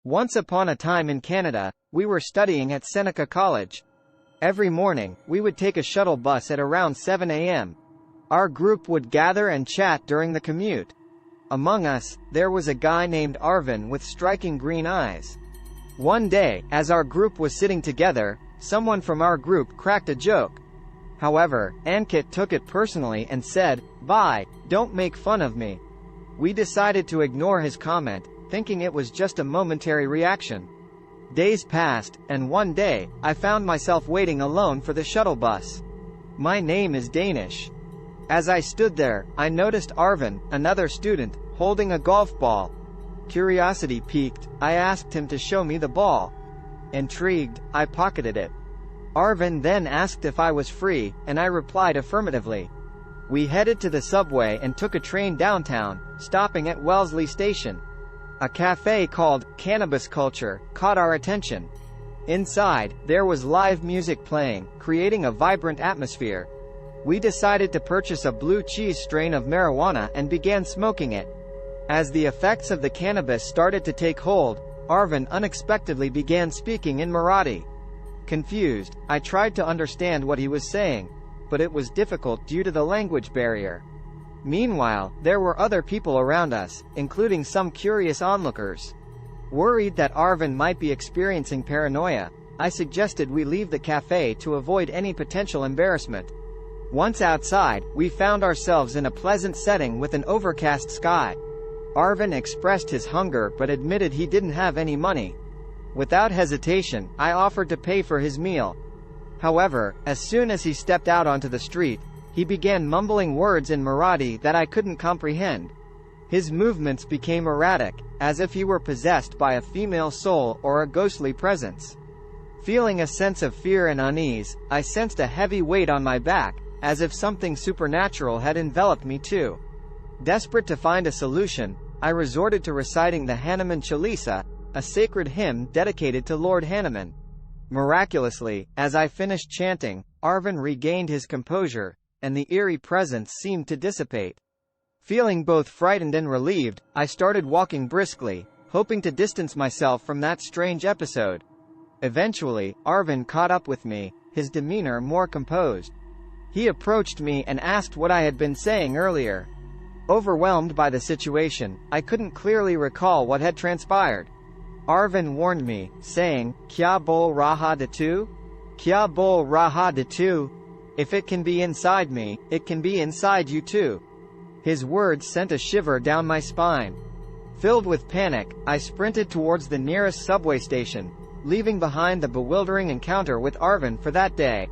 Once upon a time in Canada, we were studying at Seneca College. Every morning, we would take a shuttle bus at around 7 a.m. Our group would gather and chat during the commute. Among us, there was a guy named Arvin with striking green eyes. One day, as our group was sitting together, someone from our group cracked a joke. However, Ankit took it personally and said, "Bye, don't make fun of me." We decided to ignore his comment, thinking it was just a momentary reaction. Days passed, and one day, I found myself waiting alone for the shuttle bus. My name is Danish. As I stood there, I noticed Arvin, another student, holding a golf ball. Curiosity piqued, I asked him to show me the ball. Intrigued, I pocketed it. Arvin then asked if I was free, and I replied affirmatively. We headed to the subway and took a train downtown, stopping at Wellesley Station. A cafe called Cannabis Culture caught our attention. Inside, there was live music playing, creating a vibrant atmosphere. We decided to purchase a blue cheese strain of marijuana and began smoking it. As the effects of the cannabis started to take hold, Arvin unexpectedly began speaking in Marathi. Confused, I tried to understand what he was saying, but it was difficult due to the language barrier. Meanwhile, there were other people around us, including some curious onlookers. Worried that Arvin might be experiencing paranoia, I suggested we leave the cafe to avoid any potential embarrassment. Once outside, we found ourselves in a pleasant setting with an overcast sky. Arvin expressed his hunger but admitted he didn't have any money. Without hesitation, I offered to pay for his meal. However, as soon as he stepped out onto the street, he began mumbling words in Marathi that I couldn't comprehend. His movements became erratic, as if he were possessed by a female soul or a ghostly presence. Feeling a sense of fear and unease, I sensed a heavy weight on my back, as if something supernatural had enveloped me too. Desperate to find a solution, I resorted to reciting the Hanuman Chalisa, a sacred hymn dedicated to Lord Hanuman. Miraculously, as I finished chanting, Arvin regained his composure, and the eerie presence seemed to dissipate. Feeling both frightened and relieved, I started walking briskly, hoping to distance myself from that strange episode. Eventually, Arvin caught up with me, his demeanor more composed. He approached me and asked what I had been saying earlier. Overwhelmed by the situation, I couldn't clearly recall what had transpired. Arvin warned me, saying, "Kya bol raha de tu? Kya bol raha de tu? If it can be inside me, it can be inside you too." His words sent a shiver down my spine. Filled with panic, I sprinted towards the nearest subway station, leaving behind the bewildering encounter with Arvin for that day.